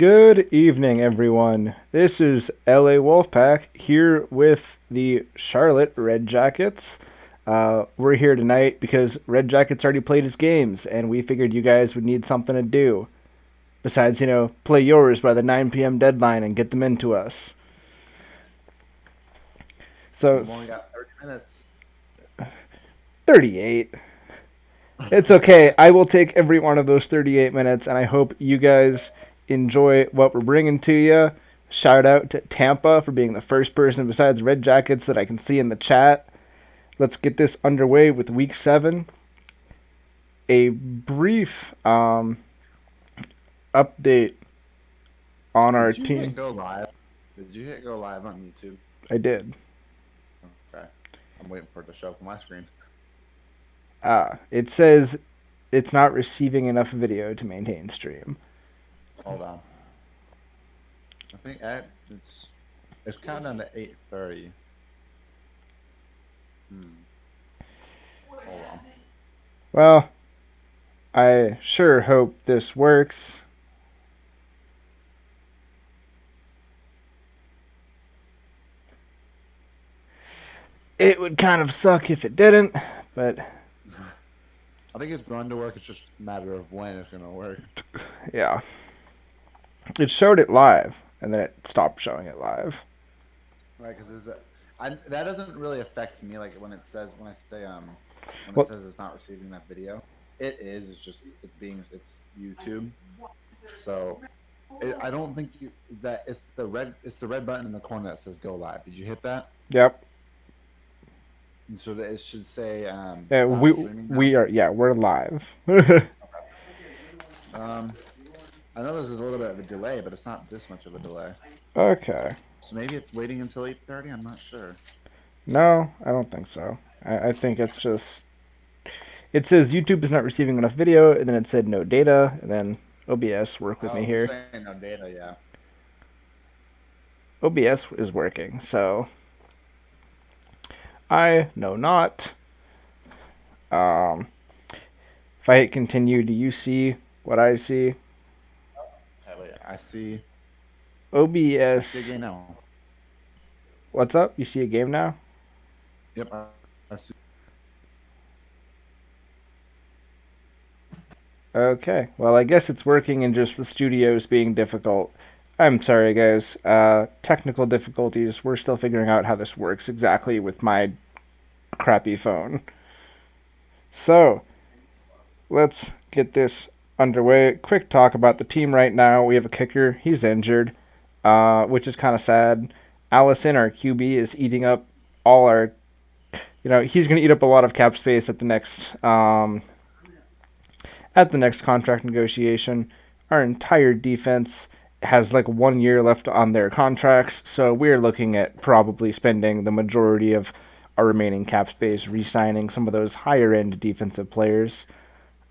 Good evening, everyone. This is LA Wolfpack here with the Charlotte Red Jackets. We're here tonight because Red Jackets already played his games, and we figured you guys would need something to do. Besides, play yours by the 9 p.m. deadline and get them into us. So, We've only got 30 minutes. 38. It's okay. I will take every one of those 38 minutes, and I hope you guys enjoy what we're bringing to you. Shout out to Tampa for being the first person besides Red Jackets that I can see in the chat. Let's get this underway with Week 7. A brief update on our Did you team. hit go live? Did you hit go live on YouTube? I did. Okay. I'm waiting for it to show up on my screen. It says it's not receiving enough video to maintain stream. Hold on. I think it's counting down to 8:30. Hold on. Well, I sure hope this works. It would kind of suck if it didn't, but I think it's going to work. It's just a matter of when it's going to work. yeah. It showed it live, and then it stopped showing it live. Right, because that doesn't really affect me. Like when I say Well- it says it's not receiving that video, it is. It's just it's YouTube. So I don't think it's the red button in the corner that says go live. Did you hit that? Yep. And so that it should say Yeah, stop streaming now. we're live. I know there's a little bit of a delay, but it's not this much of a delay. Okay. So maybe it's waiting until 8:30. I'm not sure. No, I don't think so. I think it's just. It says YouTube is not receiving enough video, and then it said no data, and then OBS, work with me here. Saying no data, yeah. OBS is working, so I know not. If I hit continue, do you see what I see? I see. OBS. I see again now. What's up? You see a game now? Yep. I see. Okay. Well, I guess it's working and just the studio's being difficult. I'm sorry, guys. Technical difficulties. We're still figuring out how this works exactly with my crappy phone. So, let's get this underway. Quick talk about the team right now. We have a kicker. He's injured, which is kind of sad. Allison, our QB, is eating up all our... he's going to eat up a lot of cap space at the next contract negotiation. Our entire defense has like 1 year left on their contracts, so we're looking at probably spending the majority of our remaining cap space re-signing some of those higher-end defensive players,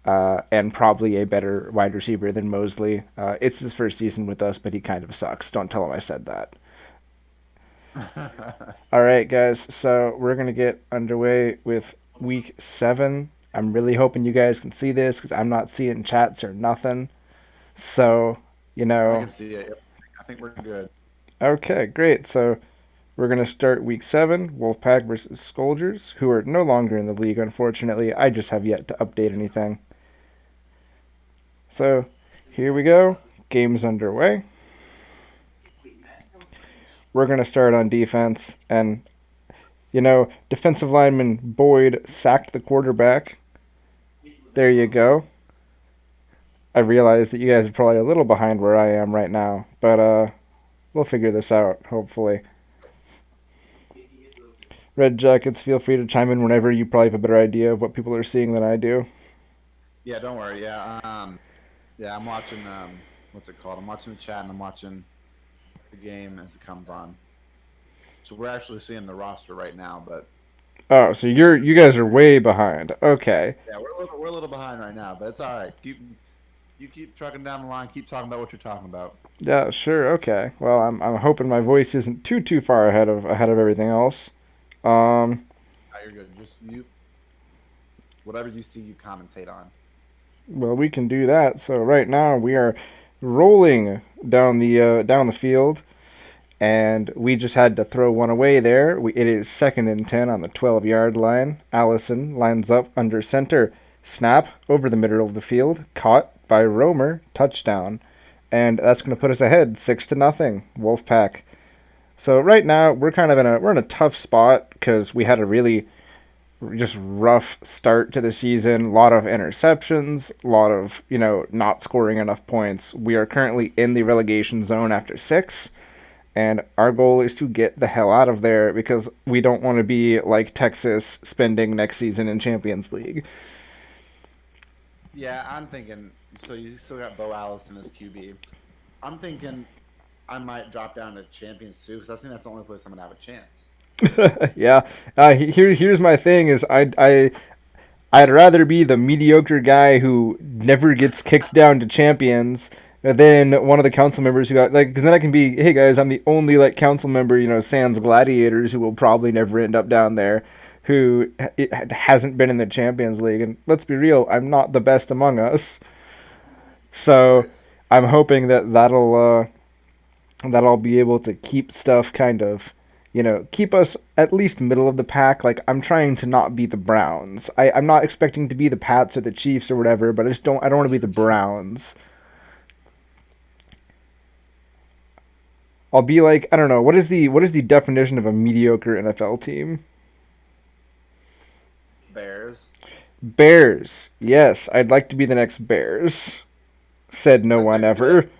and probably a better wide receiver than Mosley. It's his first season with us, but he kind of sucks. Don't tell him I said that. All right, guys, so we're going to get underway with Week 7. I'm really hoping you guys can see this because I'm not seeing chats or nothing. So, I can see it. Yep. I think we're good. Okay, great. So we're going to start Week 7, Wolfpack versus Scolders, who are no longer in the league, unfortunately. I just have yet to update anything. So here we go. Game's underway. We're going to start on defense. And, defensive lineman Boyd sacked the quarterback. There you go. I realize that you guys are probably a little behind where I am right now, but we'll figure this out, hopefully. Red Jackets, feel free to chime in whenever. You probably have a better idea of what people are seeing than I do. Yeah, don't worry. Yeah, I'm watching. What's it called? I'm watching the chat and I'm watching the game as it comes on. So we're actually seeing the roster right now, but Oh, so you guys are way behind. Okay. yeah, we're a little behind right now, but it's all right. You keep trucking down the line. Keep talking about what you're talking about. Yeah, sure. Okay. Well, I'm hoping my voice isn't too far ahead of everything else. No, you're good. Just whatever you see, you commentate on. Well, we can do that. So right now we are rolling down the field, and we just had to throw one away there. It is 2nd and 10 on the 12-yard line. Allison lines up under center. Snap over the middle of the field. Caught by Romer. Touchdown. And that's going to put us ahead 6-0. Wolfpack. So right now we're in a tough spot because we had a really just rough start to the season. A lot of interceptions, a lot of, not scoring enough points. We are currently in the relegation zone after 6, and our goal is to get the hell out of there because we don't want to be like Texas spending next season in Champions League. Yeah, I'm thinking. So you still got Bo Allison as QB. I'm thinking I might drop down to Champions too because I think that's the only place I'm gonna have a chance. Yeah. Here's my thing: is I'd rather be the mediocre guy who never gets kicked down to champions than one of the council members who got, like, because then I can be, hey guys, I'm the only like council member, sans gladiators, who will probably never end up down there, who it hasn't been in the Champions League. And let's be real, I'm not the best among us. So I'm hoping that I'll be able to keep stuff kind of, keep us at least middle of the pack. Like, I'm trying to not be the Browns. I'm not expecting to be the Pats or the Chiefs or whatever, but I don't want to be the Browns. I'll be like, I don't know, what is the definition of a mediocre NFL team? Bears. Bears. Yes, I'd like to be the next Bears. Said no Like one they're good, ever.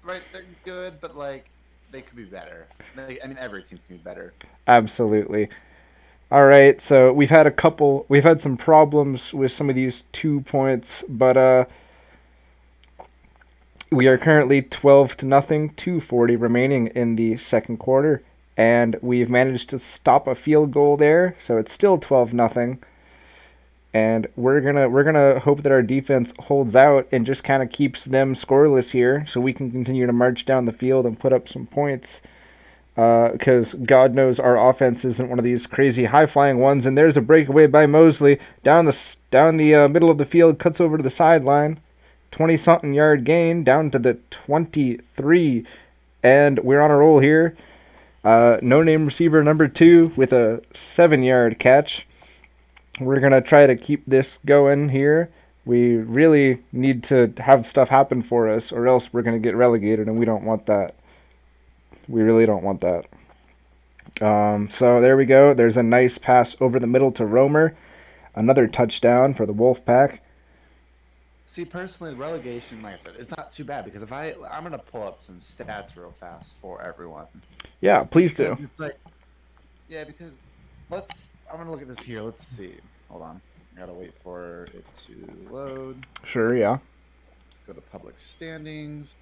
right? They're good, but like they could be better. I mean, every team can be better. Absolutely. All right, so we've had some problems with some of these 2 points, but we are currently 12-0, 2:40 remaining in the second quarter, and we've managed to stop a field goal there, so it's still 12-0. And we're gonna hope that our defense holds out and just kind of keeps them scoreless here, so we can continue to march down the field and put up some points. Because God knows our offense isn't one of these crazy high flying ones. And there's a breakaway by Mosley down the middle of the field, cuts over to the sideline, 20-something yard gain down to the 23, and we're on a roll here. No name receiver number 2 with a 7-yard catch. We're gonna try to keep this going here. We really need to have stuff happen for us, or else we're gonna get relegated, and we don't want that. We really don't want that. So there we go. There's a nice pass over the middle to Romer. Another touchdown for the Wolfpack. See, personally, relegation, like I said, it's not too bad because if I'm gonna pull up some stats real fast for everyone Yeah, please because do. it's like, yeah, because I'm gonna look at this here. Let's see. Hold on. I gotta wait for it to load. Sure, yeah. Go to public standings.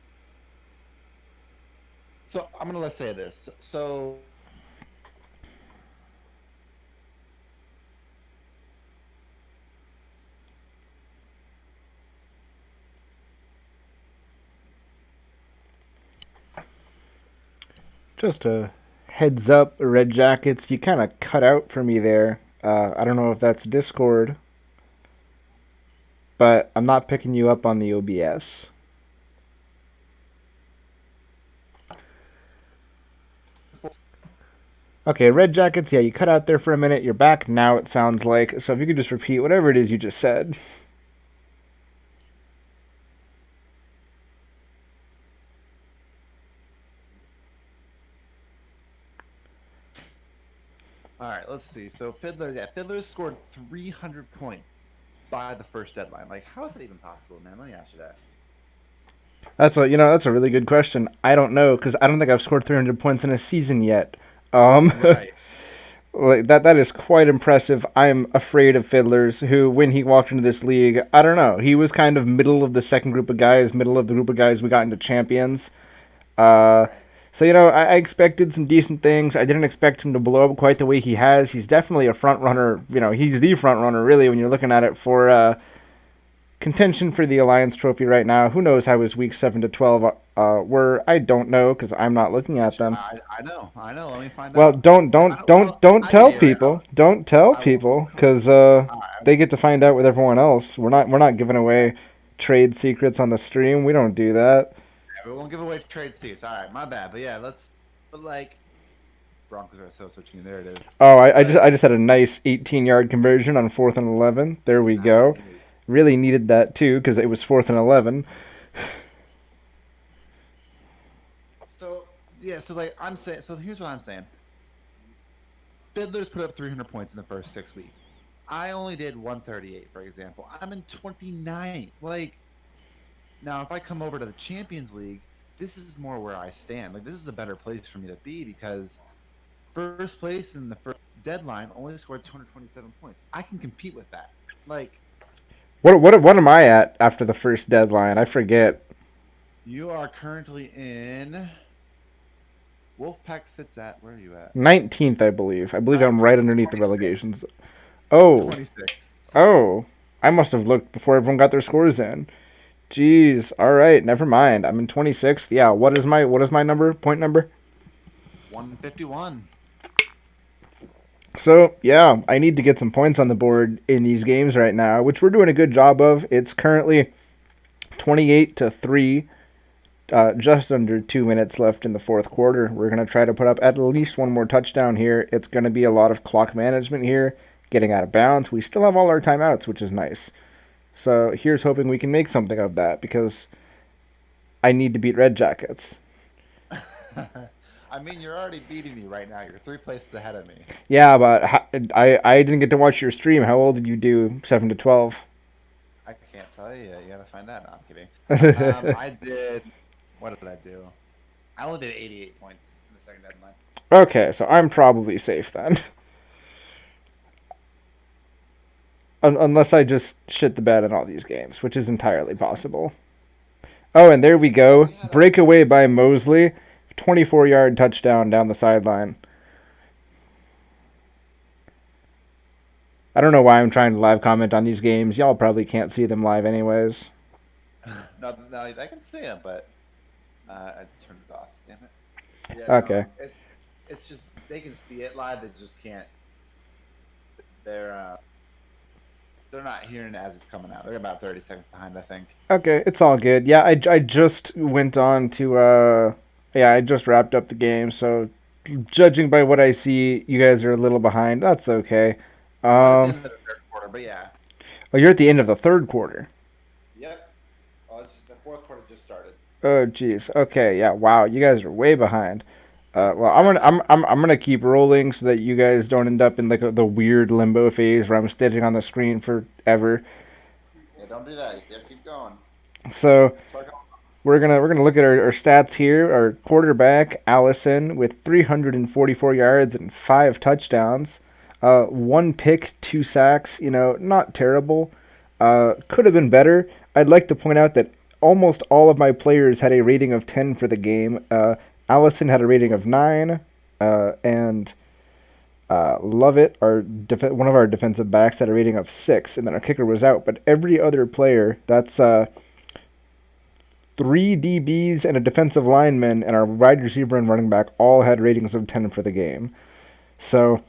So I'm gonna let's say this. So Just a heads up, Red Jackets. You kind of cut out for me there. I don't know if that's Discord, but I'm not picking you up on the OBS. Okay, Red Jackets, yeah, you cut out there for a minute. You're back now, it sounds like. So if you could just repeat whatever it is you just said. all right, let's see. So Fiddler scored 300 points by the first deadline. Like, how is that even possible, man? Let me ask you that. That's a really good question. I don't know because I don't think I've scored 300 points in a season yet. Um, Right. like that is quite impressive. I'm afraid of Fiddlers, who, when he walked into this league, I don't know, he was kind of middle of the second group of guys, middle of the group of guys we got into champions. Uh, Right. so I expected some decent things. I didn't expect him to blow up quite the way he has. He's definitely a front runner. He's the front runner really when you're looking at it for contention for the Alliance Trophy right now. Who knows how his week 7 to 12 were? I don't know because I'm not looking at them. I know. I know. Let me find Well, out. don't I don't don't. don't Well, don't I can tell tell you right now. people. Don't tell I will. people because All right. they get to find out with everyone else. We're not giving away trade secrets on the stream. We don't do that. Yeah, we won't give away trade seats. All right, my bad. But yeah, let's. But like, Broncos are so switching. There it is. Oh, I just But I just had a nice 18-yard conversion on 4th and 11. There we go. nice. Really needed that too because it was 4th and 11. So yeah, so like I'm saying. So here's what I'm saying. Fiddlers put up 300 points in the first 6 weeks. I only did 138, for example. I'm in 29th. Like, now if I come over to the Champions League, this is more where I stand. Like, this is a better place for me to be because first place in the first deadline only scored 227 points. I can compete with that. Like, What am I at after the first deadline? I forget. you are currently in. Wolfpack sits at. Where are you at? 19th, I believe. I believe I'm right underneath the 26. relegations. Oh, 26. oh. I must have looked before everyone got their scores in. Jeez. All right, never mind. I'm in 26th. Yeah. What is my number? Point number? 151. So yeah, I need to get some points on the board in these games right now, which we're doing a good job of. It's currently 28-3. Just under 2 minutes left in the fourth quarter. We're going to try to put up at least one more touchdown here. It's going to be a lot of clock management here, getting out of bounds. We still have all our timeouts, which is nice. So here's hoping we can make something of that because I need to beat Red Jackets. I mean, you're already beating me right now. You're 3 places ahead of me. Yeah, but I didn't get to watch your stream. How old did you do 7 to 12? I can't tell you. You gotta find out. No, I'm kidding. I did. What did I do? I only did 88 points in the second deadline. Okay, so I'm probably safe then. Unless I just shit the bed in all these games, which is entirely possible. Oh, and there we go. Breakaway by Mosley. 24-yard touchdown down the sideline. I don't know why I'm trying to live comment on these games. Y'all probably can't see them live anyways. No, I can see him, but I turned it off. Damn it. Yeah, Okay. No, it's just they can see it live. They just can't. They're not hearing it as it's coming out. They're about 30 seconds behind, I think. Okay, it's all good. Yeah, I just went on to yeah, I just wrapped up the game, so judging by what I see, you guys are a little behind. That's okay. At the end of the third quarter, but yeah. Oh, you're at the end of the third quarter. Yep. Oh, the fourth quarter just started. Oh, jeez. Okay, yeah. Wow, you guys are way behind. Well, I'm gonna keep rolling so that you guys don't end up in like the weird limbo phase where I'm standing on the screen forever. Yeah, don't do that. Yeah, keep going. So Start going. we're gonna look at our stats here. Our quarterback Allison with 344 yards and 5 touchdowns, 1 pick, 2 sacks. Not terrible. Could have been better. I'd like to point out that almost all of my players had a rating of 10 for the game. Allison had a rating of 9, and Lovett, one of our defensive backs, had a rating of 6, and then our kicker was out. But every other player, that's 3 DBs and a defensive lineman, and our wide receiver and running back all had ratings of 10 for the game. So,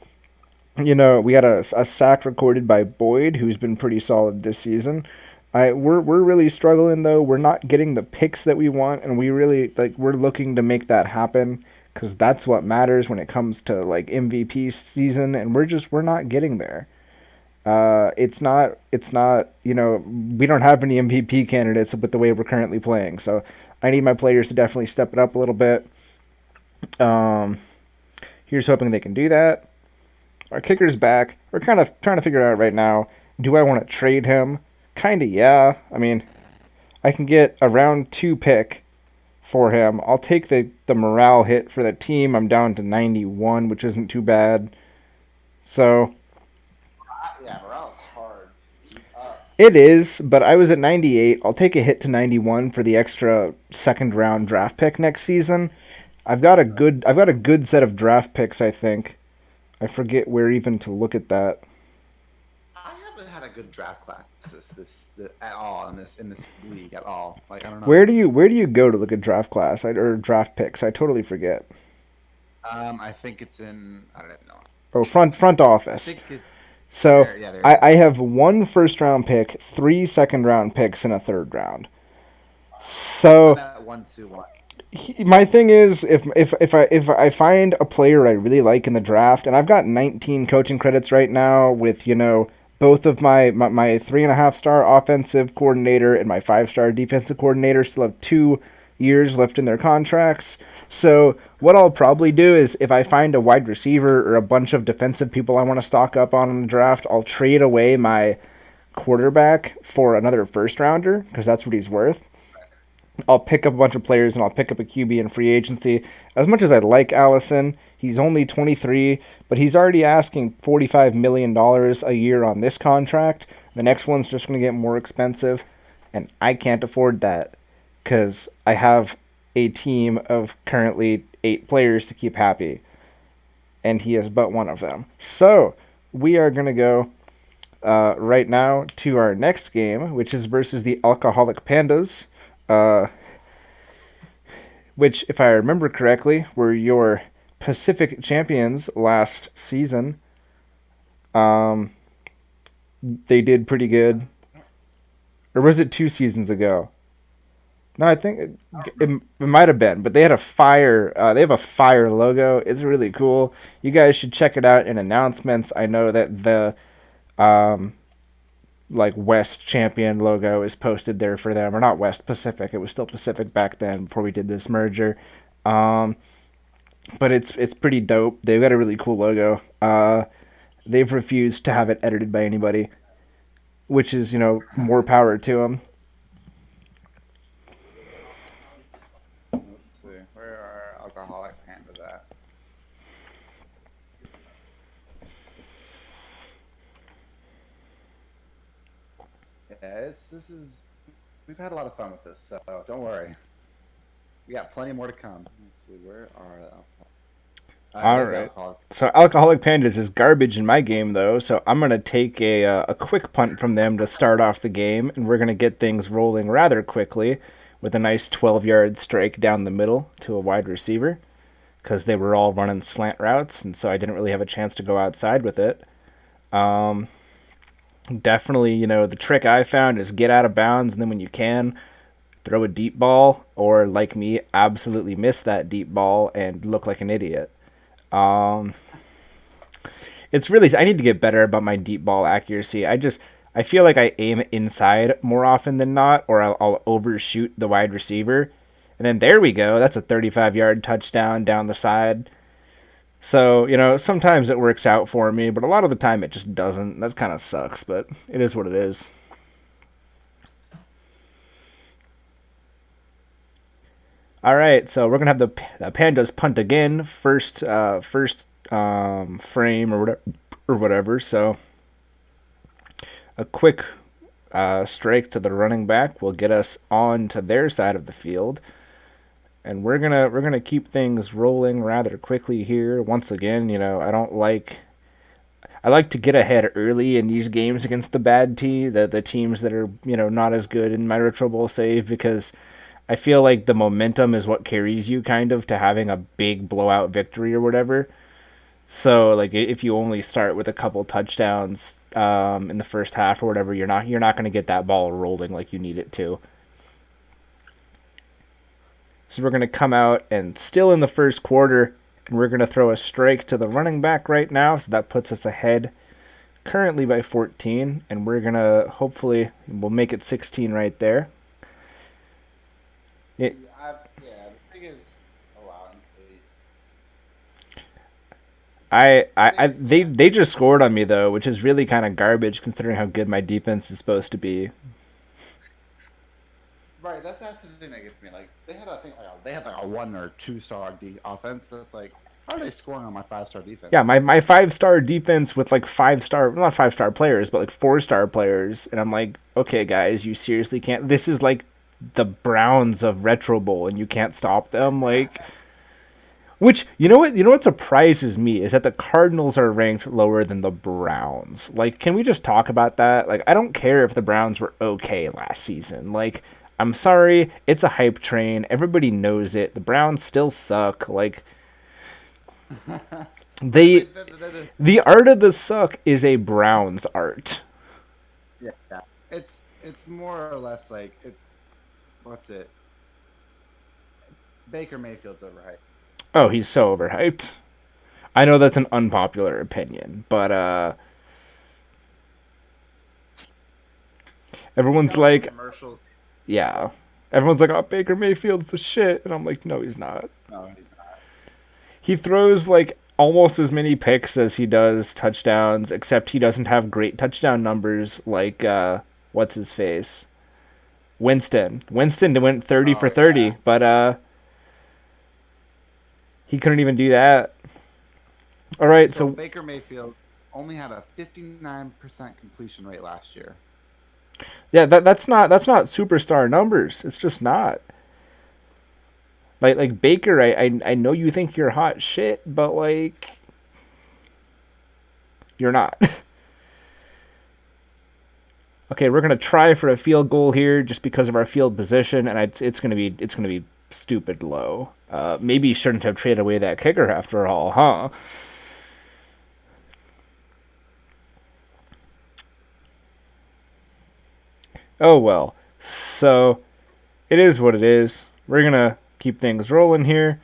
we had a sack recorded by Boyd, who's been pretty solid this season. We're really struggling though. We're not getting the picks that we want, and we're looking to make that happen because that's what matters when it comes to like MVP season, and we're not getting there. It's not we don't have any MVP candidates with the way we're currently playing, so I need my players to definitely step it up a little bit. Here's hoping they can do that. Our kicker's back. We're kind of trying to figure out right now. Do I want to trade him? Kinda, yeah. I mean, I can get a round 2 pick for him. I'll take the morale hit for the team. I'm down to 91, which isn't too bad. So Yeah, morale's hard. it is, but I was at 98. I'll take a hit to 91 for the extra second round draft pick next season. I've got a good set of draft picks, I think. I forget where even to look at that. I haven't had a good draft class at all in this league at all. Like I don't know. Where do you go to look at draft class or draft picks? I totally forget. I think it's in. I don't even know. Oh, front I office. think it, So There it I is. have one first round pick, three second round picks, and a third round. So I'm at 1-2-1. my thing is, if I find a player I really like in the draft, and I've got 19 coaching credits right now with both of my 3.5 star offensive coordinator and my 5 star defensive coordinator still have 2 years left in their contracts. So what I'll probably do is if I find a wide receiver or a bunch of defensive people I want to stock up on in the draft, I'll trade away my quarterback for another first rounder because that's what he's worth. I'll pick up a bunch of players and I'll pick up a QB in free agency. As much as I like Allison, he's only 23, but he's already asking $45 million a year on this contract. The next one's just going to get more expensive, and I can't afford that because I have a team of currently 8 players to keep happy, and he is but one of them. So we are going to go right now to our next game, which is versus the Alcoholic Pandas. Uh, which, if I remember correctly, were your Pacific champions last season. Um, they did pretty good. Or was it 2 seasons ago? No, I think it might have been, but they had a fire. They have a fire logo. It's really cool. You guys should check it out in announcements. I know that the um, like West Champion logo is posted there for them, or not West Pacific. It was still Pacific back then before we did this merger. Um, but it's pretty dope. They've got a really cool logo. They've refused to have it edited by anybody, which is more power to them. Let's see. Where are alcoholic pandas at? Yeah, this is. We've had a lot of fun with this, so don't worry. We got plenty more to come. Let's see. Where are it All is right. alcoholic. So Alcoholic Pandas is garbage in my game though, so I'm gonna take a quick punt from them to start off the game, and we're gonna get things rolling rather quickly with a nice 12-yard strike down the middle to a wide receiver because they were all running slant routes, and so I didn't really have a chance to go outside with it. Um, Definitely, the trick I found is get out of bounds, and then when you can, throw a deep ball, or like me, absolutely miss that deep ball and look like an idiot. Um, it's really I need to get better about my deep ball accuracy. I feel like I aim inside more often than not, or I'll overshoot the wide receiver, and then there we go. That's a 35-yard touchdown down the side. So sometimes it works out for me, but a lot of the time it just doesn't. That kind of sucks, but it is what it is. All right, so we're gonna have the pandas punt again, first frame or whatever. So a quick strike to the running back will get us on to their side of the field, and we're gonna keep things rolling rather quickly here. Once again, I like to get ahead early in these games against the bad team, the teams that are not as good in my retro bowl save, because I feel like the momentum is what carries you kind of to having a big blowout victory or whatever. So like if you only start with a couple touchdowns in the first half or whatever, you're not going to get that ball rolling like you need it to. So we're going to come out and still in the first quarter, and we're going to throw a strike to the running back right now. So that puts us ahead currently by 14, and we're going to hopefully we'll make it 16 right there. It, See, yeah, the thing is allowing eight. they just scored on me though, which is really kind of garbage considering how good my defense is supposed to be. Right, that's the thing that gets me. Like they had, I think, they had like a 1 or 2 star offense. That's like, how are they scoring on my 5 star Yeah, defense? my 5 star defense with like 5 star, not 5 star players, but like 4 star players, and I'm like, okay, guys, you seriously can't. This is like the Browns of Retro Bowl, and you can't stop them. Like, which what surprises me is that the Cardinals are ranked lower than the Browns. Like, can we just talk about that? Like, I don't care if the Browns were okay last season. Like, I'm sorry, it's a hype train. Everybody knows it. The Browns still suck. Like, They Like the art of the suck is a Browns art. yeah, it's more or less like it's what's it? Baker Mayfield's overhyped. Oh, he's so overhyped. I know that's an unpopular opinion, but You everyone's know all the like, commercials. yeah. Everyone's like, oh, Baker Mayfield's the shit. And I'm like, no, he's not. No, he's not. He throws like almost as many picks as he does touchdowns, except he doesn't have great touchdown numbers like, what's his face? Winston. Winston went 30 for Oh yeah. 30, but he couldn't even do that. All right, So so Baker Mayfield only had a 59% completion rate last year. yeah, that's not superstar numbers. It's just not. Like Baker, I know you think you're hot shit, but like you're not. Okay, we're gonna try for a field goal here just because of our field position, and it's gonna be stupid low. Maybe you shouldn't have traded away that kicker after all, huh? Oh well. So it is what it is. We're gonna keep things rolling here.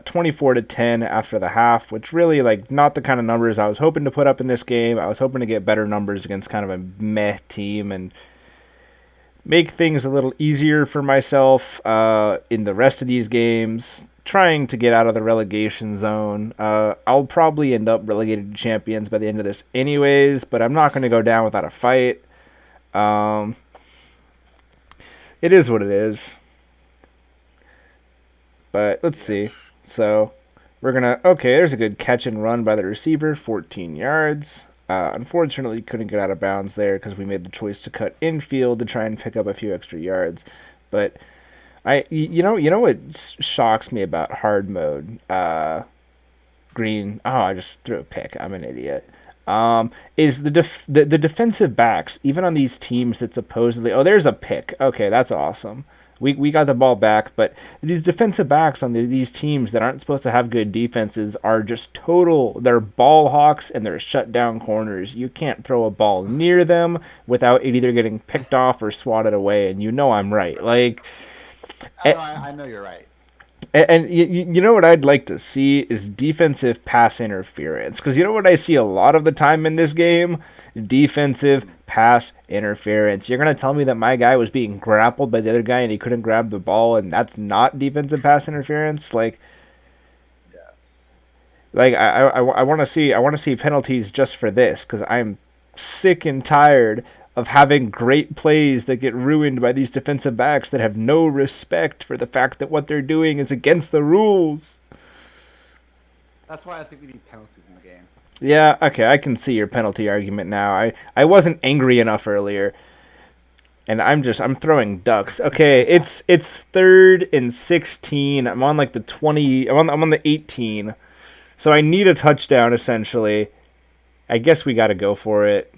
24 to 10 after the half, which really like not the kind of numbers I was hoping to put up in this game. I was hoping to get better numbers against kind of a meh team and make things a little easier for myself in the rest of these games. Trying to get out of the relegation zone. I'll probably end up relegated to champions by the end of this, anyways. But I'm not going to go down without a fight. Um, it is what it is. But let's Yep. see. So we're gonna okay. There's a good catch and run by the receiver, 14 yards. Unfortunately, couldn't get out of bounds there because we made the choice to cut infield to try and pick up a few extra yards. But you know what shocks me about hard mode? Green. Oh, I just threw a pick. I'm an idiot. Is the defensive backs even on these teams that supposedly there's a pick. Okay, that's awesome. We got the ball back, but these defensive backs on these teams that aren't supposed to have good defenses are just total. They're ball hawks and they're shut down corners. You can't throw a ball near them without it either getting picked off or swatted away. And you know I'm right. Like, I know, I know you're right. and you know what I'd like to see is defensive pass interference. Because you know what I see a lot of the time in this game? Defensive pass interference. You're going to tell me that my guy was being grappled by the other guy and he couldn't grab the ball and that's not defensive pass interference? Yes. I want to see penalties just for this because I'm sick and tired of having great plays that get ruined by these defensive backs that have no respect for the fact that what they're doing is against the rules. That's why I think we need penalties in the game. Yeah, okay, I can see your penalty argument now. I wasn't angry enough earlier. And I'm throwing ducks. Okay, it's third and 16. I'm on like the 20. I'm on the 18. So I need a touchdown essentially. I guess we got to go for it.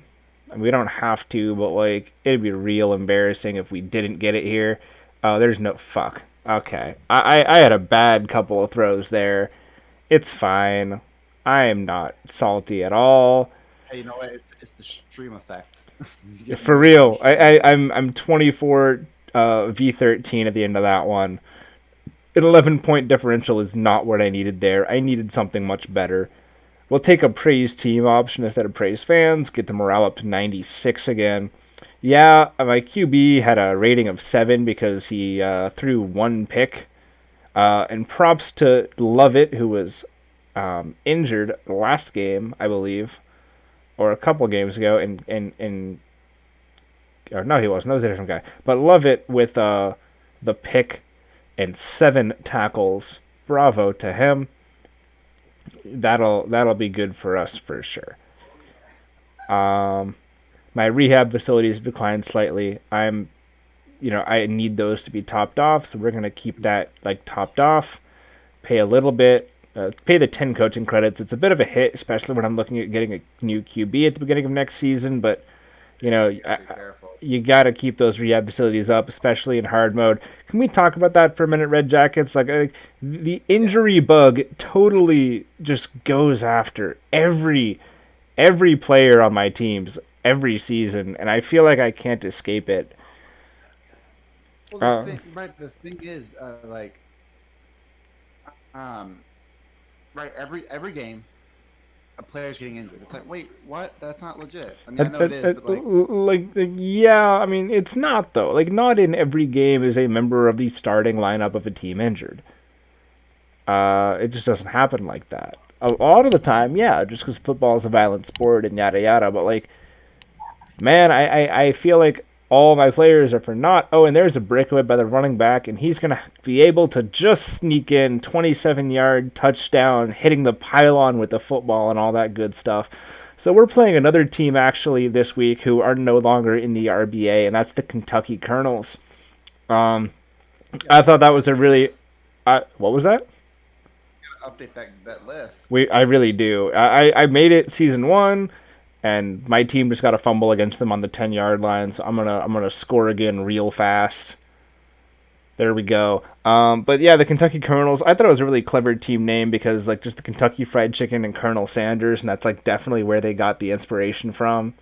We don't have to, but like it'd be real embarrassing if we didn't get it here. Oh, there's no fuck. Okay, I had a bad couple of throws there. It's fine. I am not salty at all. Hey, you know what? It's the stream effect. You get For more from the real. stream. I'm 24 V13 at the end of that one. An 11-point differential is not what I needed there. I needed something much better. We'll take a praise team option instead of praise fans, get the morale up to 96 again. Yeah, my QB had a rating of 7 because he threw one pick. And props to Lovett, who was injured last game, I believe, or a couple games ago. And or no, he wasn't. That was a different guy. But Lovett with the pick and 7 tackles. Bravo to him. That'll be good for us for sure. My rehab facilities declined slightly. I need those to be topped off, so we're gonna keep that like topped off. Pay a little bit. Pay the 10 coaching credits. It's a bit of a hit, especially when I'm looking at getting a new QB at the beginning of next season. But You you know, have to be careful. you gotta keep those rehab facilities up, especially in hard mode. Can we talk about that for a minute, Red Jackets? The Yeah. injury bug totally just goes after every player on my teams every season, and I feel like I can't escape it. Well, the Uh, thing, right? The thing is, um, right. Every game, a player's getting injured. It's like, wait, what? That's not legit. I mean, I know it is, but like, yeah, I mean, it's not though. Like, not in every game is a member of the starting lineup of a team injured. It just doesn't happen like that. A lot of the time, yeah, just because football is a violent sport and yada yada. But like, man, I feel like all my players are for naught. Oh, and there's a breakaway by the running back, and he's going to be able to just sneak in 27-yard touchdown, hitting the pylon with the football and all that good stuff. So we're playing another team actually this week who are no longer in the RBA, and that's the Kentucky Colonels. Um, you I gotta thought that update was a that really, list. what was that? You gotta update that list. I really do. I made it season one, and my team just got a fumble against them on the 10-yard line. So I'm gonna score again real fast. There we go. But yeah, the Kentucky Colonels. I thought it was a really clever team name because like just the Kentucky Fried Chicken and Colonel Sanders, and that's like definitely where they got the inspiration from.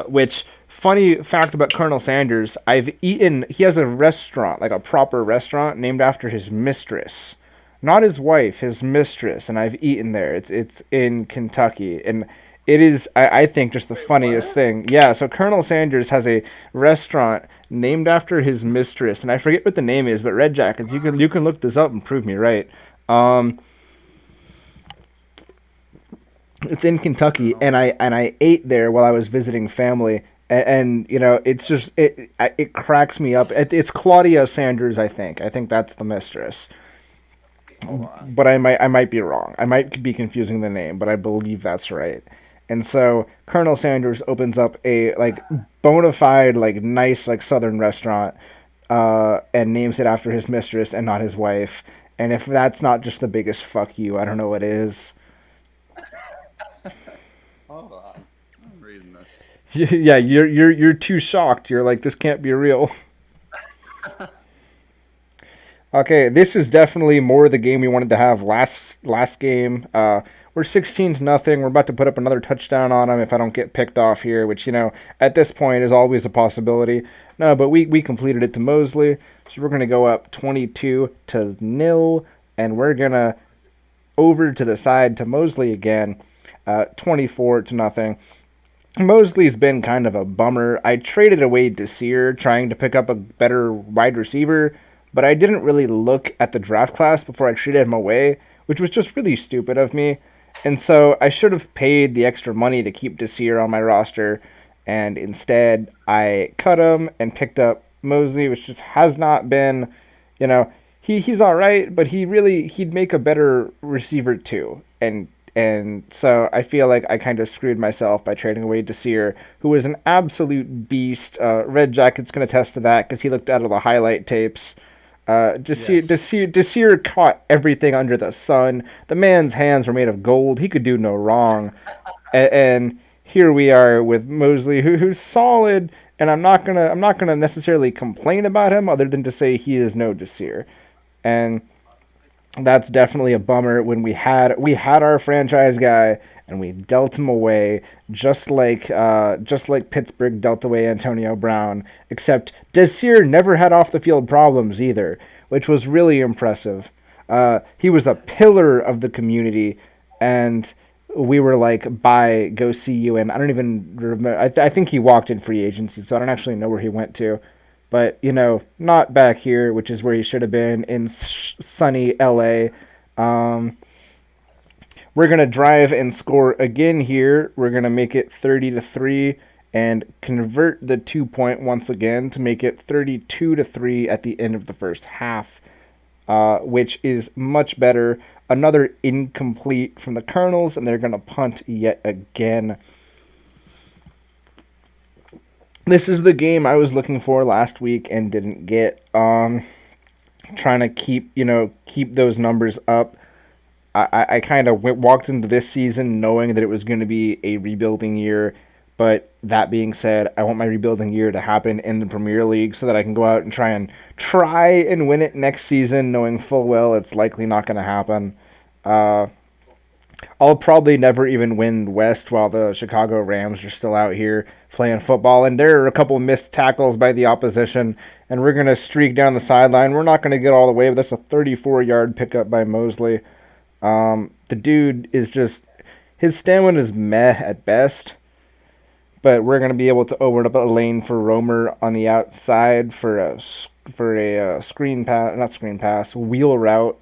Which funny fact about Colonel Sanders, I've eaten. He has a restaurant, like a proper restaurant, named after his mistress, not his wife, his mistress, and I've eaten there. It's in Kentucky, and it is I think just the Wait, funniest what? thing. Yeah, so Colonel Sanders has a restaurant named after his mistress, and I forget what the name is, but Red Jackets, you can look this up and prove me right. Um, it's in Kentucky, Colonel. and I ate there while I was visiting family, and it's just it cracks me up. It's Claudia Sanders, I think. I think that's the mistress, Hold on. but I might be wrong. I might be confusing the name, but I believe that's right. And so Colonel Sanders opens up a like bona fide like nice like Southern restaurant, and names it after his mistress and not his wife. And if that's not just the biggest fuck you, I don't know what is. Hold on. I'm reading this. Yeah, you're too shocked. You're like, this can't be real. Okay, this is definitely more the game we wanted to have last game. We're 16-0. We're about to put up another touchdown on them if I don't get picked off here, which at this point is always a possibility. No, but we completed it to Mosley, so we're gonna go up 22-0, and we're gonna over to the side to Mosley again, 24-0. Mosley's been kind of a bummer. I traded away Desir trying to pick up a better wide receiver, but I didn't really look at the draft class before I traded him away, which was just really stupid of me. And so I should have paid the extra money to keep Desir on my roster, and instead I cut him and picked up Mosley, which just has not been, you know, he's all right, but he'd make a better receiver too. And so I feel like I kind of screwed myself by trading away Desir, who was an absolute beast. Red Jacket's going to attest to that because he looked out of the highlight tapes. Yes. Desir caught everything under the sun. The man's hands were made of gold. He could do no wrong. And here we are with Mosley, who's solid. And I'm not gonna necessarily complain about him, other than to say he is no Desir. And that's definitely a bummer when we had our franchise guy and we dealt him away just like Pittsburgh dealt away Antonio Brown, except Desir never had off the field problems either, which was really impressive. He was a pillar of the community, and we were like, "Bye, go see you." And I don't even remember. I think he walked in free agency, so I don't actually know where he went to. But not back here, which is where he should have been in sunny LA. Um, we're gonna drive and score again here. We're gonna make it 30-3 and convert the 2 point once again to make it 32-3 at the end of the first half, which is much better. Another incomplete from the Colonels, and they're gonna punt yet again. This is the game I was looking for last week and didn't get. Trying to keep those numbers up. I kind of walked into this season knowing that it was going to be a rebuilding year, But that being said, I want my rebuilding year to happen in the Premier League so that I can go out and try and win it next season, knowing full well it's likely not going to happen. Uh, I'll probably never even win West while the Chicago Rams are still out here playing football. And there are a couple missed tackles by the opposition, and we're going to streak down the sideline. We're not going to get all the way, but that's a 34-yard pickup by Mosley. The dude is just, his stamina is meh at best, but we're going to be able to open up a lane for Romer on the outside for a screen pass, not screen pass, wheel route,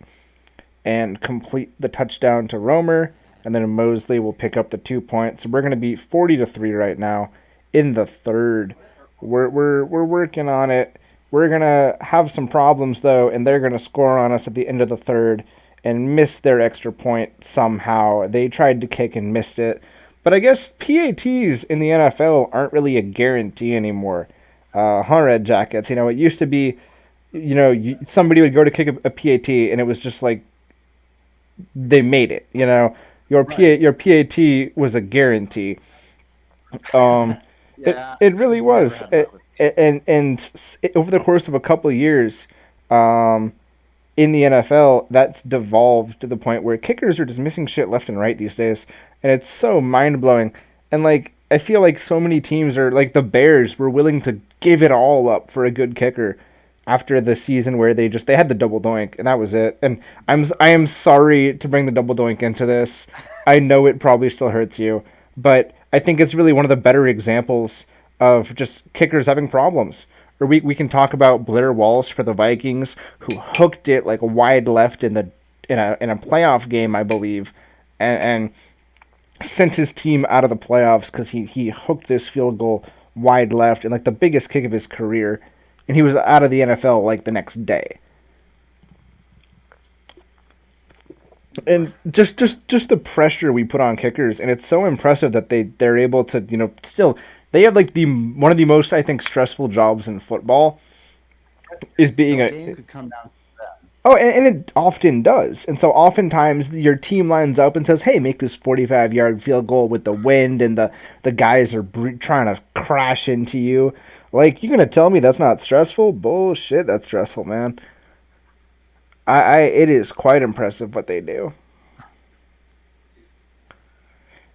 and complete the touchdown to Romer, and then Mosley will pick up the 2 points. So we're going to be 40-3 right now in the third. We're working on it. We're going to have some problems though, and they're going to score on us at the end of the third and miss their extra point somehow. They tried to kick and missed it. But I guess PATs in the NFL aren't really a guarantee anymore. Red jackets, it used to be, somebody would go to kick a PAT and it was just like they made it. Right. Your PAT was a guarantee. Um, Yeah. it really Never was. had luck with Over the course of a couple of years, um, in the NFL, that's devolved to the point where kickers are just missing shit left and right these days, and it's so mind blowing. And like, I feel like so many teams are like the Bears were willing to give it all up for a good kicker after the season where they had the double doink and that was it. And I am sorry to bring the double doink into this. I know it probably still hurts you, but I think it's really one of the better examples of just kickers having problems. Or we can talk about Blair Walsh for the Vikings, who hooked it like wide left in a playoff game, I believe, and sent his team out of the playoffs because he hooked this field goal wide left and like the biggest kick of his career, and he was out of the NFL like the next day. And just the pressure we put on kickers, and it's so impressive that they're able to still they have like the one of the most I think stressful jobs in football is being the a game could come down to that. oh, and it often does. And so oftentimes your team lines up and says, "Hey, make this 45-yard field goal with the wind and the guys are trying to crash into you." Like, you gonna tell me that's not stressful? Bullshit, that's stressful, man. It is quite impressive what they do.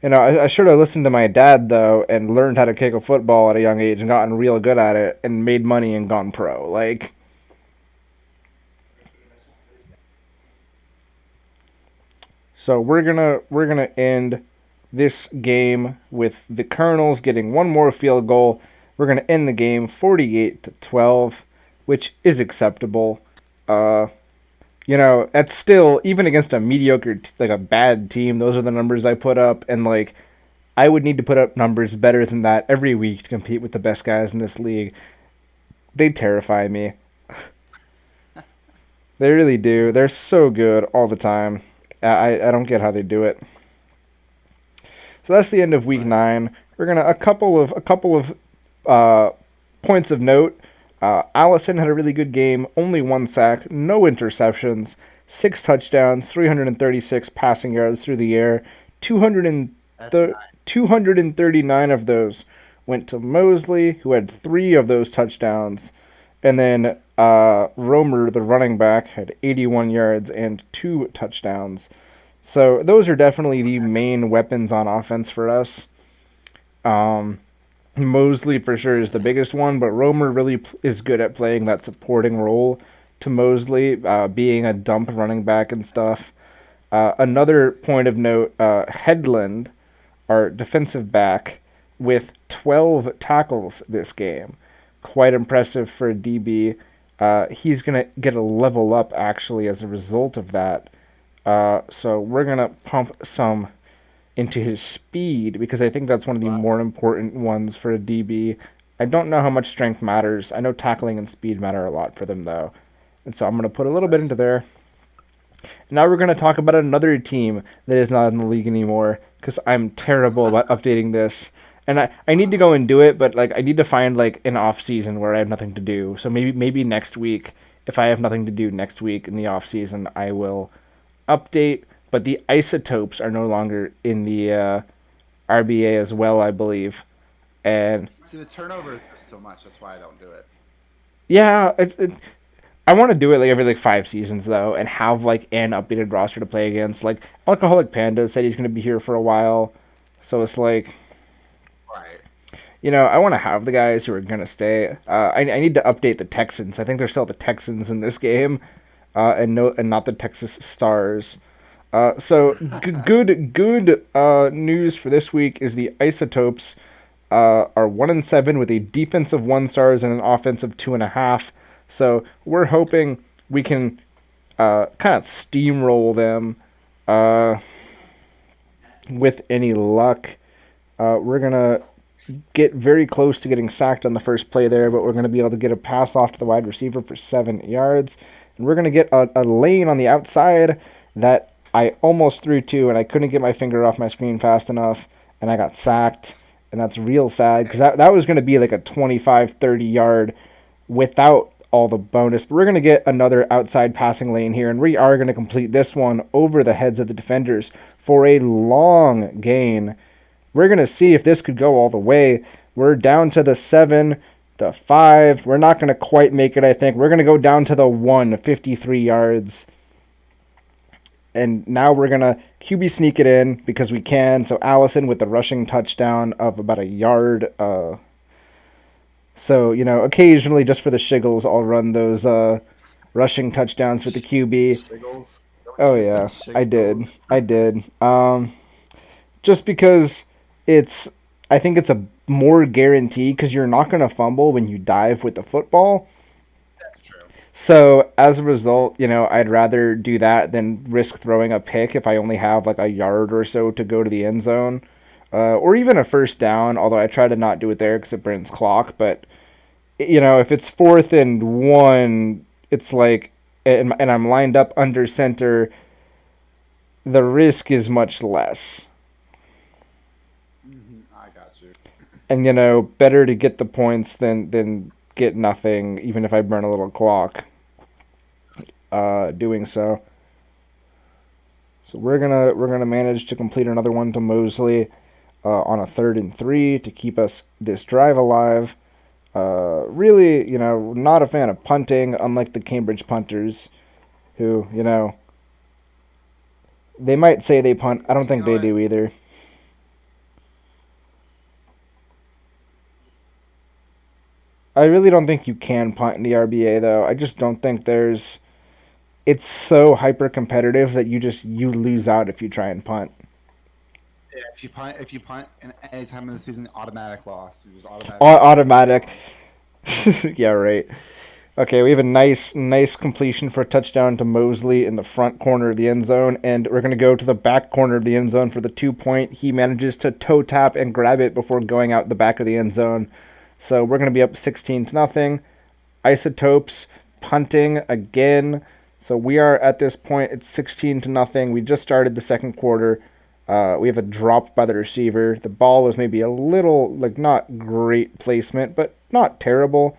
I should have listened to my dad though and learned how to kick a football at a young age and gotten real good at it and made money and gone pro. Like, so we're gonna end this game with the Colonels getting one more field goal. We're gonna end the game 48-12, which is acceptable. Uh, that's still even against a mediocre, like a bad team. Those are the numbers I put up, and like I would need to put up numbers better than that every week to compete with the best guys in this league. They terrify me. They really do. They're so good all the time. I don't get how they do it. So that's the end of week Right. 9. We're gonna a couple of uh, points of note. Allison had a really good game. Only one sack, no interceptions, 6 touchdowns, 336 passing yards through the air. 200 and That's th- nice. 239 of those went to Mosley, who had 3 of those touchdowns. And then Romer, the running back, had 81 yards and 2 touchdowns. So those are definitely the main weapons on offense for us. Um, Mosley for sure is the biggest one, but Romer really is good at playing that supporting role to Mosley, being a dump running back and stuff. Another point of note, Headland, our defensive back, with 12 tackles this game. Quite impressive for a DB. He's going to get a level up actually as a result of that. So we're going to pump some into his speed because I think that's one of the But more important ones for a DB. I don't know how much strength matters. I know tackling and speed matter a lot for them though. And so I'm going to put a little bit that's into there. Now we're going to talk about another team that is not in the league anymore because I'm terrible about updating this. And I need to go and do it, but like I need to find like an off season where I have nothing to do. So maybe next week, if I have nothing to do next week in the off season, I will update. But the isotopes are no longer in the RBA as well, I believe. And See, the turnover is so much. That's why I don't do it. yeah, I want to do it like every like 5 seasons though, and have like an updated roster to play against. Like Alcoholic Panda said he's gonna be here for a while, so it's like Right. I want to have the guys who are gonna stay. I need to update the Texans. I think they're still the Texans in this game, and not the Texas Stars. So good news for this week is the Isotopes are 1-7 with a defensive 1 stars and an offensive 2.5. So we're hoping we can kind of steamroll them with any luck. We're gonna get very close to getting sacked on the first play there, but we're gonna be able to get a pass off to the wide receiver for 7 yards, and we're gonna get a lane on the outside that I almost threw to, and I couldn't get my finger off my screen fast enough, and I got sacked, and that's real sad because that was gonna be like a 25, 30 yard without all the bonus. But we're going to get another outside passing lane here, and we are going to complete this one over the heads of the defenders for a long gain. We're going to see if this could go all the way. We're down to the 7, the 5. We're not going to quite make it, I think. We're going to go down to the 1, 53 yards. And now we're going to QB sneak it in because we can. So Allison with the rushing touchdown of about a yard. So, occasionally just for the shiggles, I'll run those rushing touchdowns with the QB. Shiggles. Is that what Oh, you said? yeah, I did. Shiggles? I did. Just because it's, I think it's a more guarantee because you're not going to fumble when you dive with the football. That's true. So, as a result, I'd rather do that than risk throwing a pick if I only have like a yard or so to go to the end zone. Or even a first down, although I try to not do it there because it burns clock. But if it's 4th and 1, it's like, and I'm lined up under center, the risk is much less. I got you. And, better to get the points than get nothing, even if I burn a little clock doing so. So we're gonna manage to complete another one to Mosley on a 3rd and 3 to keep us this drive alive. Really, not a fan of punting, unlike the Cambridge punters, who, they might say they punt. I don't You think know they what? do either. I really don't think you can punt in the RBA though. I just don't think there's. It's so hyper competitive that you lose out if you try and punt. Yeah, if you punt in any time of the season, automatic loss. You just automatically Automatic. gone. Yeah, right. Okay, we have a nice completion for a touchdown to Mosley in the front corner of the end zone, and we're going to go to the back corner of the end zone for the 2 point. He manages to toe tap and grab it before going out the back of the end zone. So we're going to be up 16-0. Isotopes punting again. So we are at this point, it's 16-0. We just started the second quarter. We have a drop by the receiver. The ball was maybe a little, like, not great placement, but not terrible.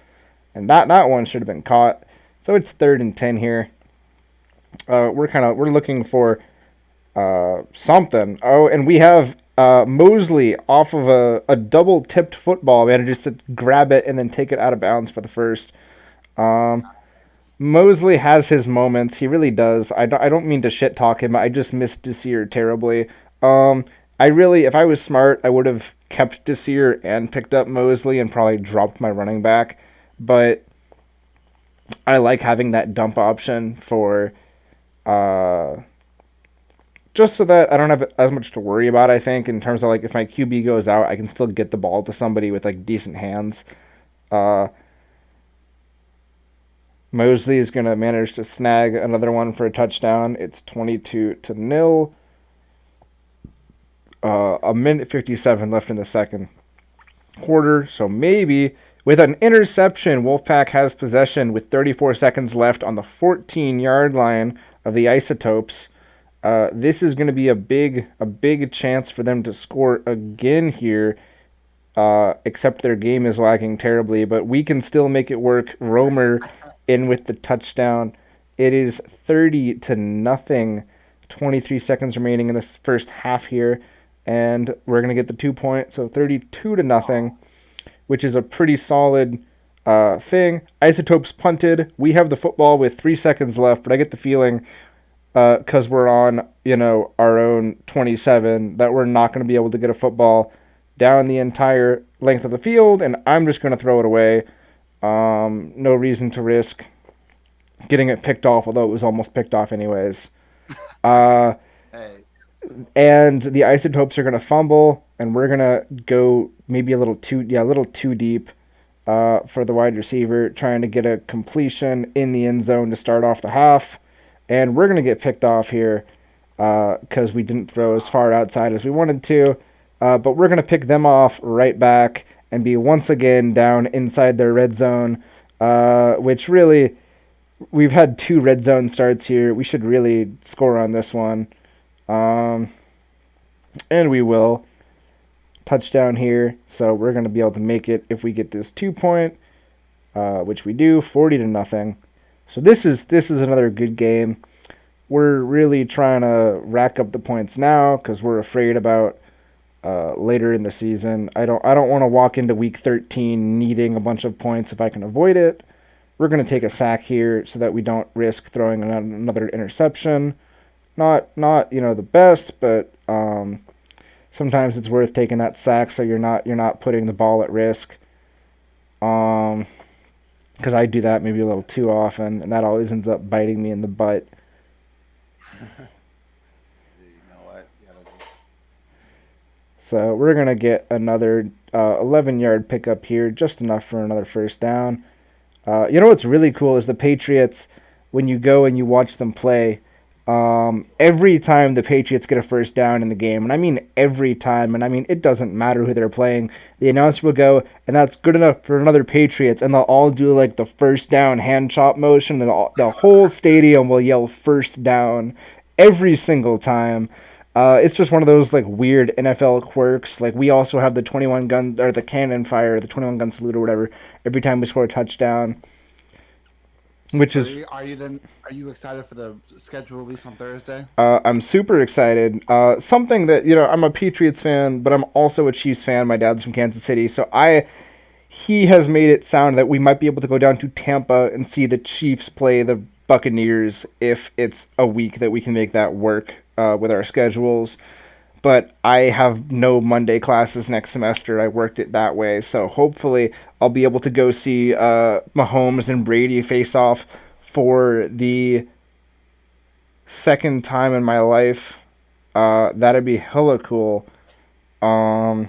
And that one should have been caught. So it's 3rd and 10 here. We're looking for something. Oh, and we have Mosley off of a double tipped football, manages to grab it and then take it out of bounds for the first. Mosley has his moments. He really does. I don't mean to shit talk him. I just miss Desir terribly. If I was smart, I would have kept Desir and picked up Mosley and probably dropped my running back. But I like having that dump option for just so that I don't have as much to worry about. I think in terms of like if my QB goes out, I can still get the ball to somebody with like decent hands. Uh, Mosley is going to manage to snag another one for a touchdown. It's 22-0. A minute 57 left in the second quarter. So maybe with an interception, Wolfpack has possession with 34 seconds left on the 14-yard line of the Isotopes. This is going to be a big chance for them to score again here. Except their game is lagging terribly, but we can still make it work. Romer in with the touchdown. It is 30-0. 23 seconds remaining in this first half here, and we're gonna get the 2 point. So 32-0. which is a pretty solid thing. Isotopes punted. We have the football with 3 seconds left, but I get the feeling because we're on, our own 27, that we're not going to be able to get a football down the entire length of the field, and I'm just going to throw it away. No reason to risk getting it picked off, although it was almost picked off anyways. Uh, Hey, and the Isotopes are going to fumble, and we're going to go maybe a little too deep for the wide receiver, trying to get a completion in the end zone to start off the half. And we're going to get picked off here because we didn't throw as far outside as we wanted to. But we're going to pick them off right back and be once again down inside their red zone, which really, we've had 2 red zone starts here. We should really score on this one. And we will. Touchdown here. So we're going to be able to make it if we get this 2-point, which we do, 40-0. So this is another good game. We're really trying to rack up the points now because we're afraid about later in the season. I don't want to walk into week 13 needing a bunch of points if I can avoid it. We're going to take a sack here so that we don't risk throwing another interception. Not the best, but sometimes it's worth taking that sack so you're not putting the ball at risk. Because I do that maybe a little too often, and that always ends up biting me in the butt. you know what? So we're going to get another 11-yard pickup here, just enough for another first down. What's really cool is the Patriots, when you go and you watch them play, every time the Patriots get a first down in the game, and I mean every time, and I mean it doesn't matter who they're playing, the announcer will go, and that's good enough for another Patriots, and they'll all do like the first down hand chop motion, and the whole stadium will yell first down every single time. It's just one of those like weird NFL quirks. Like we also have the 21 gun or the cannon fire, the 21 gun salute or whatever every time we score a touchdown. Which is, Are you excited for the schedule release on Thursday? I'm super excited. Something that, I'm a Patriots fan, but I'm also a Chiefs fan. My dad's from Kansas City, so he has made it sound that we might be able to go down to Tampa and see the Chiefs play the Buccaneers if it's a week that we can make that work with our schedules. But I have no Monday classes next semester. I worked it that way. So hopefully I'll be able to go see Mahomes and Brady face off for the second time in my life. That'd be hella cool. Or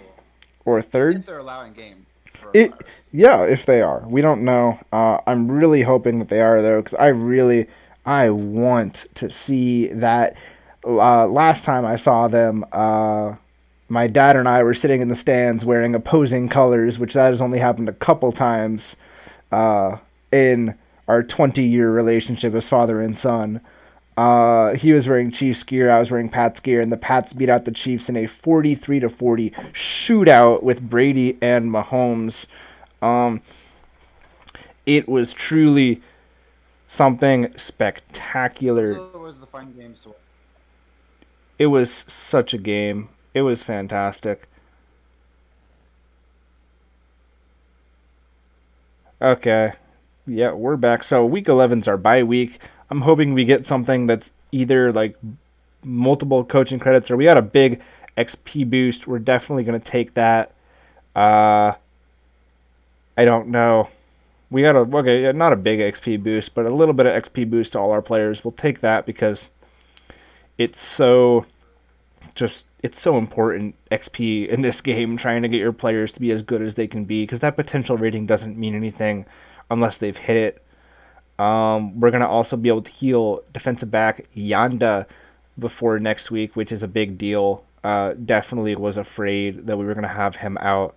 third. If they're allowing game It, coronavirus. yeah, if they are. We don't know. I'm really hoping that they are, though, because I want to see that. Last time I saw them, my dad and I were sitting in the stands wearing opposing colors, which that has only happened a couple times in our 20-year relationship as father and son. He was wearing Chiefs gear, I was wearing Pats gear, and the Pats beat out the Chiefs in a 43-40 shootout with Brady and Mahomes. It was truly something spectacular. So was the fun game to watch. It was such a game. It was fantastic. Okay. Yeah, we're back. So week 11's our bye week. I'm hoping we get something that's either like multiple coaching credits or we got a big XP boost. We're definitely going to take that. I don't know. We got not a big XP boost, but a little bit of XP boost to all our players. We'll take that because it's so important, XP in this game, trying to get your players to be as good as they can be, because that potential rating doesn't mean anything unless they've hit it. We're going to also be able to heal defensive back Yanda before next week, which is a big deal. Definitely was afraid that we were going to have him out.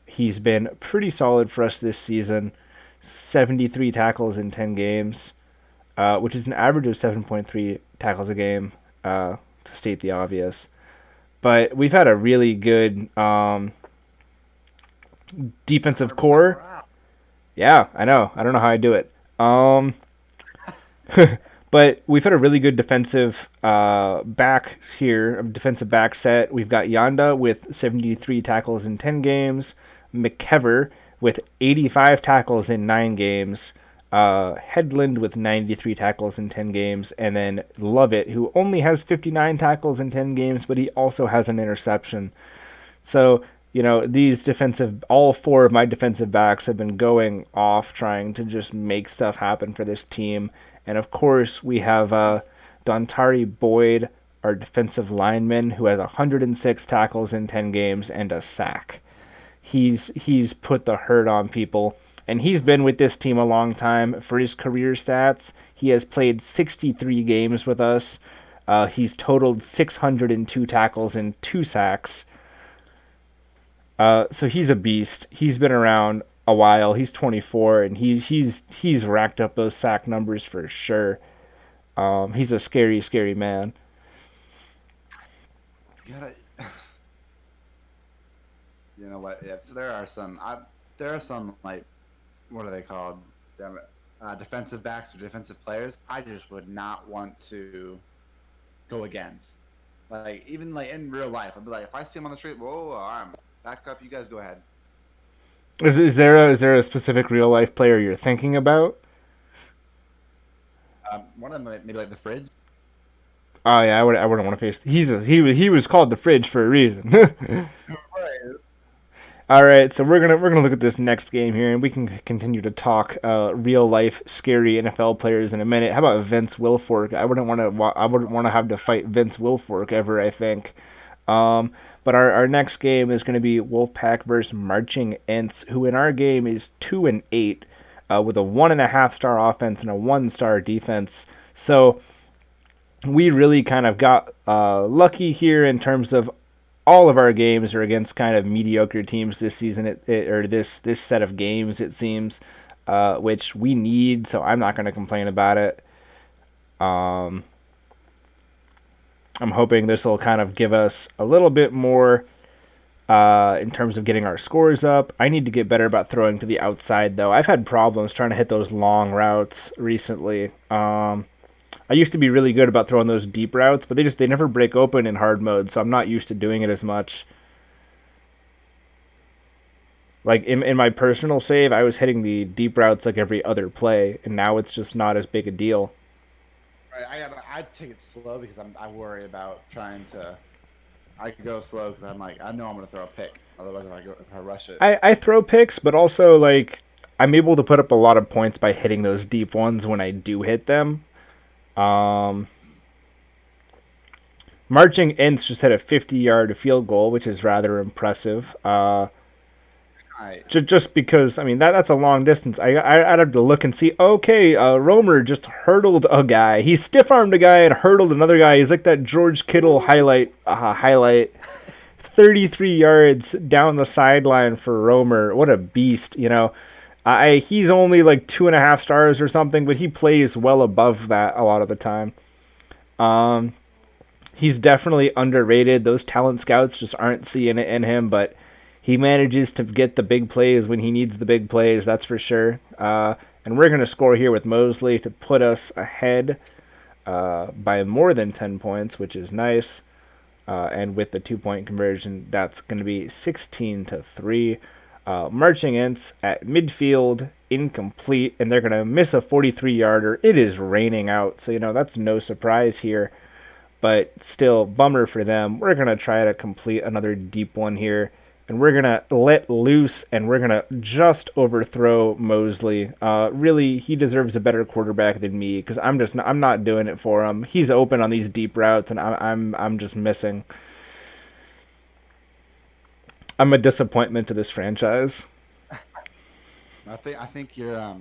He's been pretty solid for us this season. 73 tackles in 10 games, which is an average of 7.3 tackles a game, to state the obvious. But we've had a really good defensive core. Yeah, I know. I don't know how I do it. But we've had a really good defensive back here, defensive back set. We've got Yanda with 73 tackles in 10 games. McKever with 85 tackles in 9 games. Headland with 93 tackles in 10 games, and then Lovett, who only has 59 tackles in 10 games, but he also has an interception. So, all four of my defensive backs have been going off trying to just make stuff happen for this team. And of course, we have Dontari Boyd, our defensive lineman, who has 106 tackles in 10 games and a sack. He's put the hurt on people, and he's been with this team a long time. For his career stats, he has played 63 games with us. He's totaled 602 tackles and 2 sacks. So he's a beast. He's been around a while. He's 24, and he's racked up those sack numbers for sure. He's a scary, scary man. You gotta, you know what? Yeah, so there are some like, what are they called? Damn it. Defensive backs or defensive players. I just would not want to go against. Like even like in real life, I'd be like, if I see him on the street, whoa, all right, back up. You guys go ahead. Is there a specific real life player you're thinking about? One of them maybe like the fridge. Oh yeah, I wouldn't want to face. He was called the fridge for a reason. Right. All right, so we're gonna look at this next game here, and we can continue to talk real life scary NFL players in a minute. How about Vince Wilfork? I wouldn't want to have to fight Vince Wilfork ever. I think. But our next game is going to be Wolfpack versus Marching Ents, who in our game is 2-8, with a 1.5-star offense and a 1-star defense. So we really kind of got lucky here in terms of all of our games are against kind of mediocre teams this season, or this set of games, it seems, which we need. So I'm not going to complain about it. I'm hoping this will kind of give us a little bit more in terms of getting our scores up. I need to get better about throwing to the outside, though. I've had problems trying to hit those long routes recently. I used to be really good about throwing those deep routes, but they never break open in hard mode, so I'm not used to doing it as much. Like in my personal save, I was hitting the deep routes like every other play, and now it's just not as big a deal. Right, I take it slow because I worry about trying to. I could go slow because I'm like I know I'm gonna throw a pick. Otherwise, if I rush it. I throw picks, but also like I'm able to put up a lot of points by hitting those deep ones when I do hit them. Marching Ents just hit a 50-yard field goal, which is rather impressive. Just because, I mean, that's a long distance. I'd have to look and see, okay, Romer just hurdled a guy. He stiff-armed a guy and hurdled another guy. He's like that George Kittle highlight. 33 yards down the sideline for Romer. What a beast, you know. He's only like 2.5 stars or something, but he plays well above that a lot of the time. He's definitely underrated. Those talent scouts just aren't seeing it in him, but he manages to get the big plays when he needs the big plays, that's for sure. And we're going to score here with Mosley to put us ahead by more than 10 points, which is nice. And with the 2-point conversion, that's going to be 16-3. Marching Ents at midfield, incomplete, and they're going to miss a 43-yarder. It is raining out, so, that's no surprise here. But still, bummer for them. We're going to try to complete another deep one here. And we're going to let loose, and we're going to just overthrow Mosley. Really, he deserves a better quarterback than me, because I'm not doing it for him. He's open on these deep routes, and I'm just missing. I'm a disappointment to this franchise. I think you're a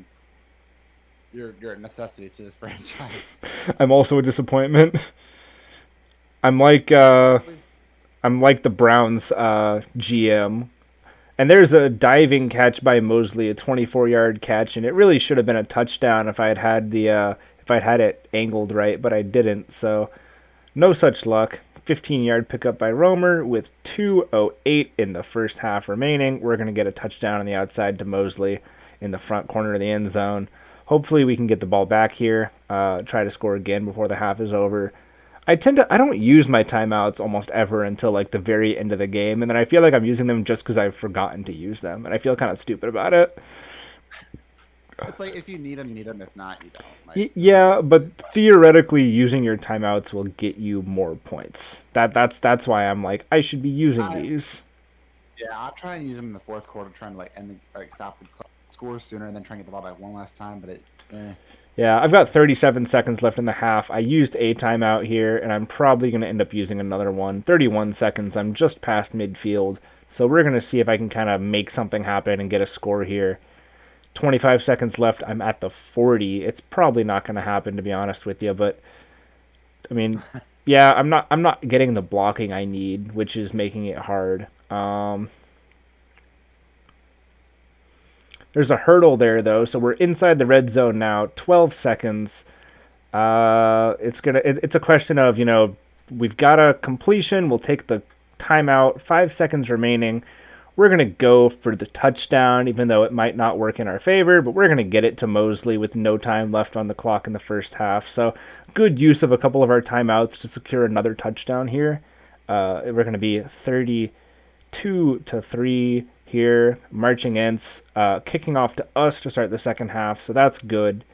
necessity to this franchise. I'm also a disappointment. I'm like the Browns GM. And there's a diving catch by Mosley, a 24-yard catch, and it really should have been a touchdown if I'd had it angled right, but I didn't. So no such luck. 15-yard pickup by Romer with 2:08 in the first half remaining. We're going to get a touchdown on the outside to Mosley in the front corner of the end zone. Hopefully we can get the ball back here, try to score again before the half is over. I don't use my timeouts almost ever until like the very end of the game, and then I feel like I'm using them just because I've forgotten to use them, and I feel kind of stupid about it. It's like if you need them, you need them. If not, you don't. Like Yeah, but theoretically, using your timeouts will get you more points. That's why I'm like I should be using I, these. yeah, I'll try and use them in the fourth quarter, trying to like stop the score sooner, and then try and get the ball back one last time. But Yeah, I've got 37 seconds left in the half. I used a timeout here, and I'm probably going to end up using another one. 31 seconds. I'm just past midfield. So we're going to see if I can kind of make something happen and get a score here. 25 seconds left. I'm at the 40. It's probably not going to happen, to be honest with you. But, I mean, yeah, I'm not getting the blocking I need, which is making it hard. There's a hurdle there, though, so we're inside the red zone now. 12 seconds. It's a question of we've got a completion. We'll take the timeout. 5 seconds remaining. We're gonna go for the touchdown, even though it might not work in our favor. But we're gonna get it to Mosley with no time left on the clock in the first half. So good use of a couple of our timeouts to secure another touchdown here. We're gonna be 32-3 here. Marching ends, kicking off to us to start the second half. So that's good.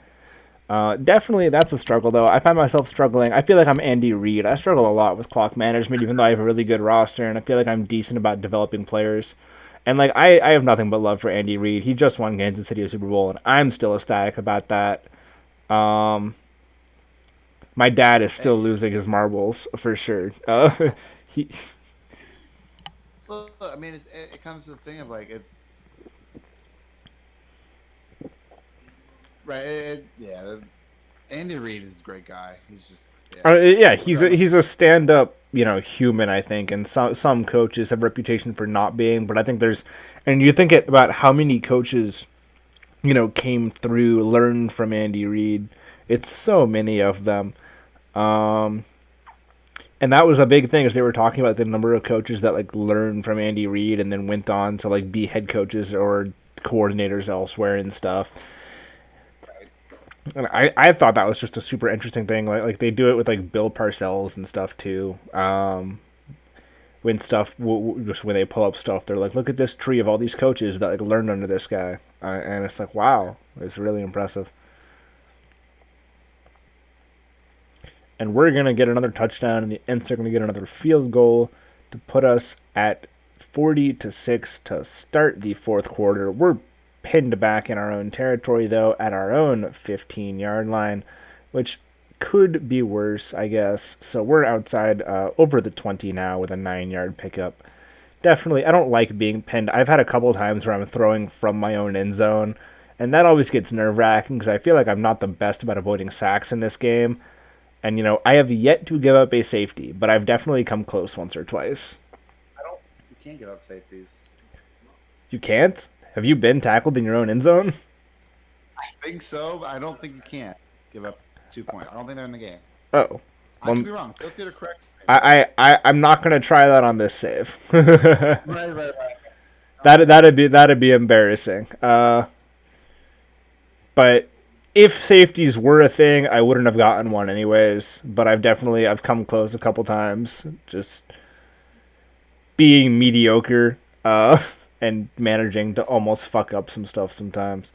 Definitely, that's a struggle, though. I find myself struggling. I feel like I'm Andy Reid. I struggle a lot with clock management, even though I have a really good roster, and I feel like I'm decent about developing players. And, like, I have nothing but love for Andy Reid. He just won Kansas City a Super Bowl, and I'm still ecstatic about that. Um, my dad is still hey, losing his marbles, for sure. He, well, I mean, it comes to the thing of like right. Yeah, Andy Reid is a great guy. He's just yeah, regardless. he's a stand up, human. I think, and some coaches have a reputation for not being. But I think and you think about how many coaches came through, learned from Andy Reid. It's so many of them. Um, and that was a big thing, as they were talking about the number of coaches that like learned from Andy Reid and then went on to like be head coaches or coordinators elsewhere and stuff. And I thought that was just a super interesting thing. Like they do it with like Bill Parcells and stuff too. Just when they pull up stuff, they're like, look at this tree of all these coaches that like learned under this guy, and it's like, wow, it's really impressive. And we're gonna get another touchdown, and the Ents are gonna get another field goal to put us at 40-6 to start the fourth quarter. We're pinned back in our own territory, though, at our own 15-yard line, which could be worse, I guess. So we're outside over the 20 now with a 9-yard pickup. Definitely, I don't like being pinned. I've had a couple times where I'm throwing from my own end zone, and that always gets nerve wracking because I feel like I'm not the best about avoiding sacks in this game. And, I have yet to give up a safety, but I've definitely come close once or twice. I don't. You can't give up safeties. You can't? Have you been tackled in your own end zone? I think so, but I don't think you can give up 2 points. I don't think they're in the game. Oh. I could Well, be wrong. Feel free to correct me, but I'm not gonna try that on this save. right. That'd be embarrassing. But if safeties were a thing, I wouldn't have gotten one anyways. But I've come close a couple times, just being mediocre, and managing to almost fuck up some stuff sometimes.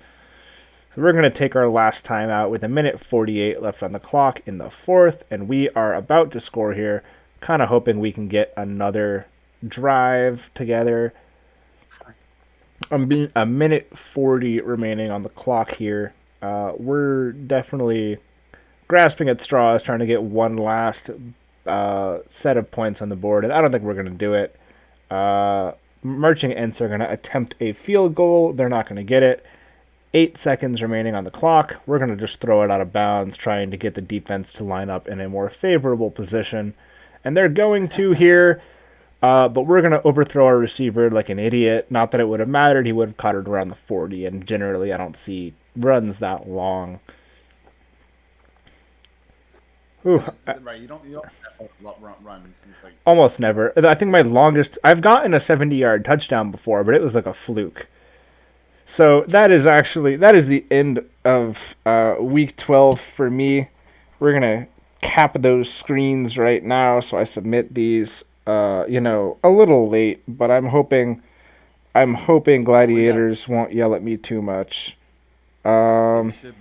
So we're gonna take our last time out with a minute 48 left on the clock in the fourth, and we are about to score here. Kind of hoping we can get another drive together. A minute 40 remaining on the clock here. We're definitely grasping at straws, trying to get one last set of points on the board, and I don't think we're going to do it. Marching Ents are going to attempt a field goal. They're not going to get it. 8 seconds remaining on the clock. We're going to just throw it out of bounds, trying to get the defense to line up in a more favorable position. And they're going to here. But we're going to overthrow our receiver like an idiot. Not that it would have mattered. He would have caught it around the 40. And generally, I don't see runs that long. Ooh, Right. You don't have runs. It's like almost never. I think my longest. I've gotten a 70-yard touchdown before, but it was like a fluke. So that is the end of week 12 for me. We're going to cap those screens right now, so I submit these. A little late, but I'm hoping We got gladiators won't yell at me too much. we Um, should